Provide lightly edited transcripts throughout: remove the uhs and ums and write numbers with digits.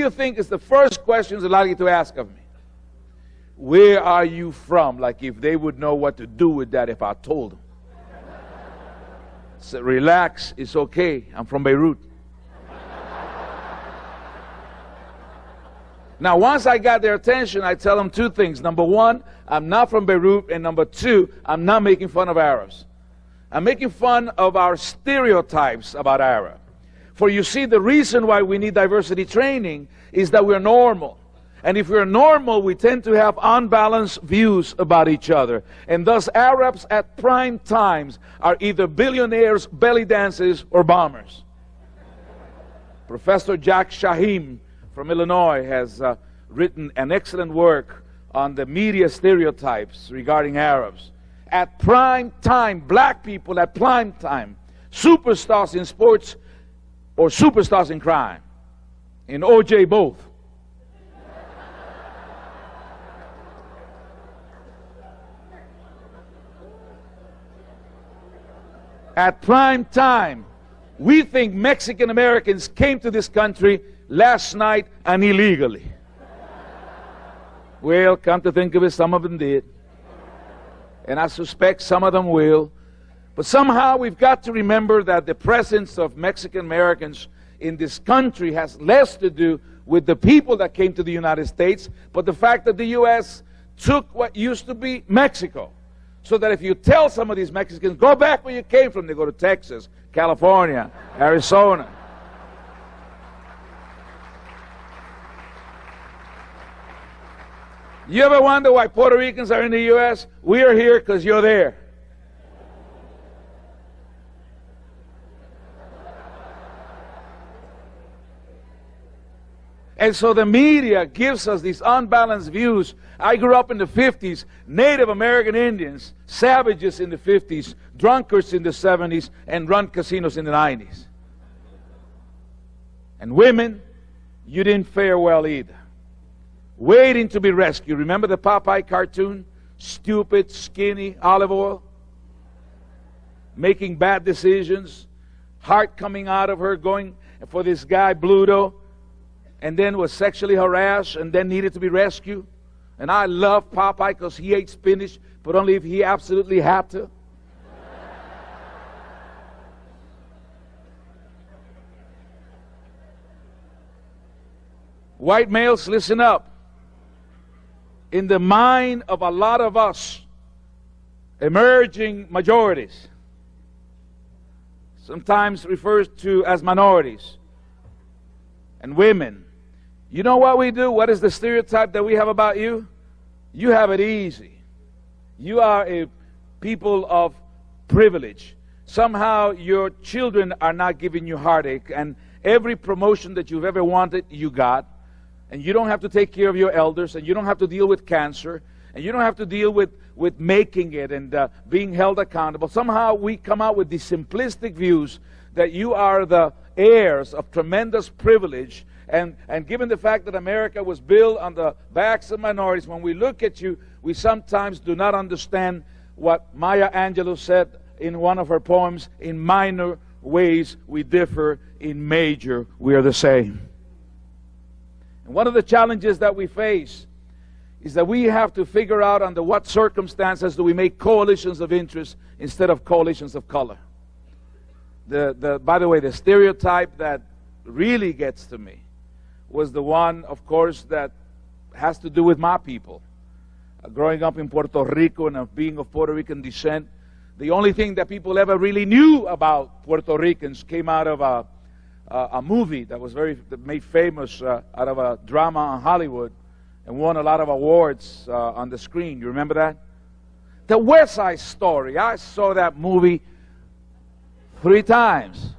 you think is the first questions they're likely to ask of me? Where are you from? Like if they would know what to do with that if I told them. So relax, it's okay. I'm from Beirut. Now, once I got their attention, I tell them two things. Number one, I'm not from Beirut. And number two, I'm not making fun of Arabs. I'm making fun of our stereotypes about Arab. For you see, the reason why we need diversity training is that we're normal. And if we're normal, we tend to have unbalanced views about each other. And thus, Arabs at prime times are either billionaires, belly dancers, or bombers. Professor Jack Shaheen from Illinois has written an excellent work on the media stereotypes regarding Arabs. At prime time, black people at prime time, superstars in sports or superstars in crime. In OJ, both. At prime time, we think Mexican Americans came to this country last night and illegally. Well, come to think of it, some of them did. And I suspect some of them will. But somehow we've got to remember that the presence of Mexican Americans in this country has less to do with the people that came to the United States, but the fact that the U.S. took what used to be Mexico. So that if you tell some of these Mexicans, go back where you came from, they go to Texas, California, Arizona. You ever wonder why Puerto Ricans are in the U.S.? We are here because you're there. And so the media gives us these unbalanced views. I grew up in the 50s, Native American Indians, savages in the 50s, drunkards in the 70s, and run casinos in the 90s. And women, you didn't fare well either. Waiting to be rescued. Remember the Popeye cartoon? Stupid, skinny, olive oil? Making bad decisions. Heart coming out of her, going for this guy, Bluto. And then was sexually harassed and then needed to be rescued. And I love Popeye because he ate spinach, but only if he absolutely had to. White males, listen up. In the mind of a lot of us, emerging majorities, sometimes referred to as minorities, and women, you know what we do? What is the stereotype that we have about you? You have it easy. You are a people of privilege. Somehow your children are not giving you heartache, and every promotion that you've ever wanted, you got. And you don't have to take care of your elders, and you don't have to deal with cancer, and you don't have to deal with making it and being held accountable. Somehow we come out with these simplistic views that you are the heirs of tremendous privilege. And given the fact that America was built on the backs of minorities, when we look at you, we sometimes do not understand what Maya Angelou said in one of her poems, in minor ways we differ, in major we are the same. And one of the challenges that we face is that we have to figure out under what circumstances do we make coalitions of interest instead of coalitions of color. By the way, the stereotype that really gets to me was the one, of course, that has to do with my people. Growing up in Puerto Rico and being of Puerto Rican descent, the only thing that people ever really knew about Puerto Ricans came out of a movie that was made famous out of a drama in Hollywood and won a lot of awards on the screen. You remember that? The West Side Story. I saw that movie 3 times.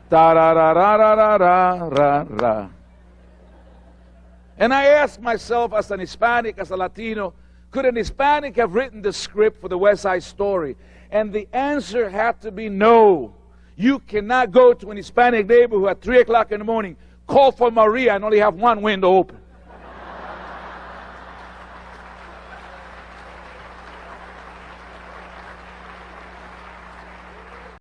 Da-da-da-da-da-da-da-da. And I asked myself, as an Hispanic, as a Latino, could an Hispanic have written the script for the West Side Story? And the answer had to be no. You cannot go to an Hispanic neighborhood at 3 o'clock in the morning, call for Maria, and only have one window open.